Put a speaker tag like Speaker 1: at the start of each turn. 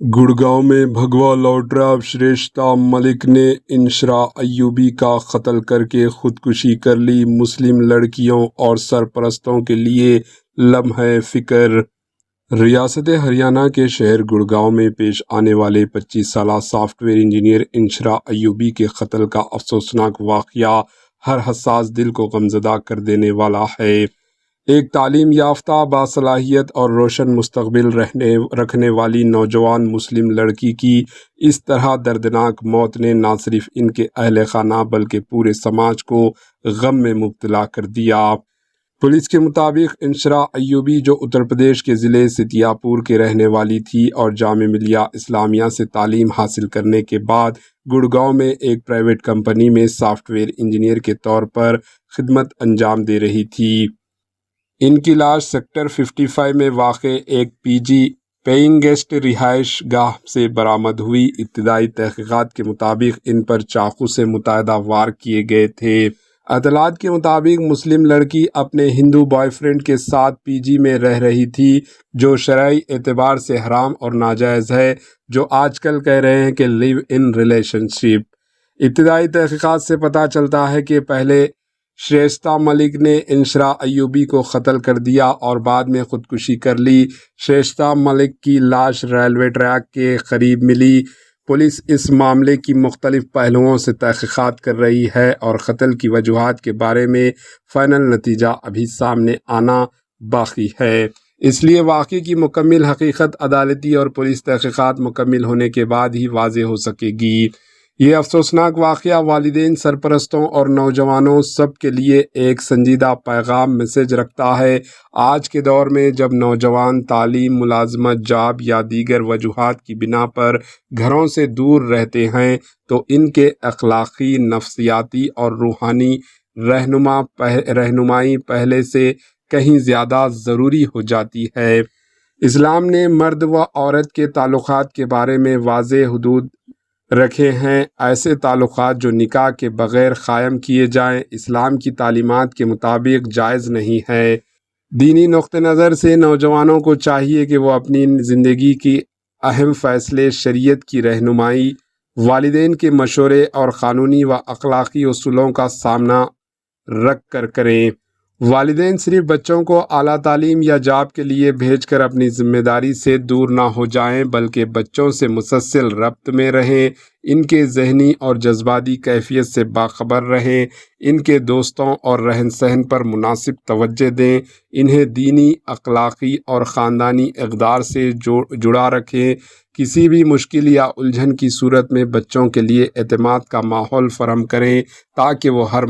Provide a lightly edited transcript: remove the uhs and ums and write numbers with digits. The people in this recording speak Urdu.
Speaker 1: گڑگاؤں میں بھگوا لاٹرا شریشتا ملک نے انشرا ایوبی کا قتل کر کے خودکشی کر لی۔ مسلم لڑکیوں اور سرپرستوں کے لیے لمحہ فکر۔ ریاست ہریانہ کے شہر گڑگاؤں میں پیش آنے والے 25 سالہ سافٹ ویئر انجینئر انشرا ایوبی کے قتل کا افسوسناک واقعہ ہر حساس دل کو غمزدہ کر دینے والا ہے۔ ایک تعلیم یافتہ، باصلاحیت اور روشن مستقبل رکھنے والی نوجوان مسلم لڑکی کی اس طرح دردناک موت نے نہ صرف ان کے اہل خانہ بلکہ پورے سماج کو غم میں مبتلا کر دیا۔ پولیس کے مطابق انشرا ایوبی، جو اتر پردیش کے ضلع سیتیا پور کے رہنے والی تھی اور جامعہ ملیہ اسلامیہ سے تعلیم حاصل کرنے کے بعد گڑگاؤں میں ایک پرائیویٹ کمپنی میں سافٹ ویئر انجینئر کے طور پر خدمت انجام دے رہی تھی۔ ان کی لاش سیکٹر 55 میں واقع ایک پی جی پیئنگ گیسٹ رہائش گاہ سے برآمد ہوئی۔ ابتدائی تحقیقات کے مطابق ان پر چاقو سے متعدد وار کیے گئے تھے۔ اطلاعات کے مطابق مسلم لڑکی اپنے ہندو بوائے فرینڈ کے ساتھ پی جی میں رہ رہی تھی، جو شرعی اعتبار سے حرام اور ناجائز ہے، جو آج کل کہہ رہے ہیں کہ لیو ان ریلیشن شپ۔ ابتدائی تحقیقات سے پتہ چلتا ہے کہ پہلے شریشتا ملک نے انشرا ایوبی کو قتل کر دیا اور بعد میں خودکشی کر لی۔ شریشتا ملک کی لاش ریلوے ٹریک کے قریب ملی۔ پولیس اس معاملے کی مختلف پہلوؤں سے تحقیقات کر رہی ہے اور قتل کی وجوہات کے بارے میں فائنل نتیجہ ابھی سامنے آنا باقی ہے۔ اس لیے واقعے کی مکمل حقیقت عدالتی اور پولیس تحقیقات مکمل ہونے کے بعد ہی واضح ہو سکے گی۔ یہ افسوسناک واقعہ والدین، سرپرستوں اور نوجوانوں سب کے لیے ایک سنجیدہ پیغام میسج رکھتا ہے۔ آج کے دور میں جب نوجوان تعلیم، ملازمت، جاب یا دیگر وجوہات کی بنا پر گھروں سے دور رہتے ہیں تو ان کے اخلاقی، نفسیاتی اور روحانی رہنمائی پہلے سے کہیں زیادہ ضروری ہو جاتی ہے۔ اسلام نے مرد و عورت کے تعلقات کے بارے میں واضح حدود رکھے ہیں۔ ایسے تعلقات جو نکاح کے بغیر قائم کیے جائیں اسلام کی تعلیمات کے مطابق جائز نہیں ہے۔ دینی نقطہ نظر سے نوجوانوں کو چاہیے کہ وہ اپنی زندگی کی اہم فیصلے شریعت کی رہنمائی، والدین کے مشورے اور قانونی و اخلاقی اصولوں کا سامنا رکھ کر کریں۔ والدین صرف بچوں کو اعلیٰ تعلیم یا جاب کے لیے بھیج کر اپنی ذمہ داری سے دور نہ ہو جائیں، بلکہ بچوں سے مسلسل ربط میں رہیں، ان کے ذہنی اور جذباتی کیفیت سے باخبر رہیں، ان کے دوستوں اور رہن سہن پر مناسب توجہ دیں، انہیں دینی، اخلاقی اور خاندانی اقدار سے جڑا رکھیں۔ کسی بھی مشکل یا الجھن کی صورت میں بچوں کے لیے اعتماد کا ماحول فراہم کریں تاکہ وہ ہر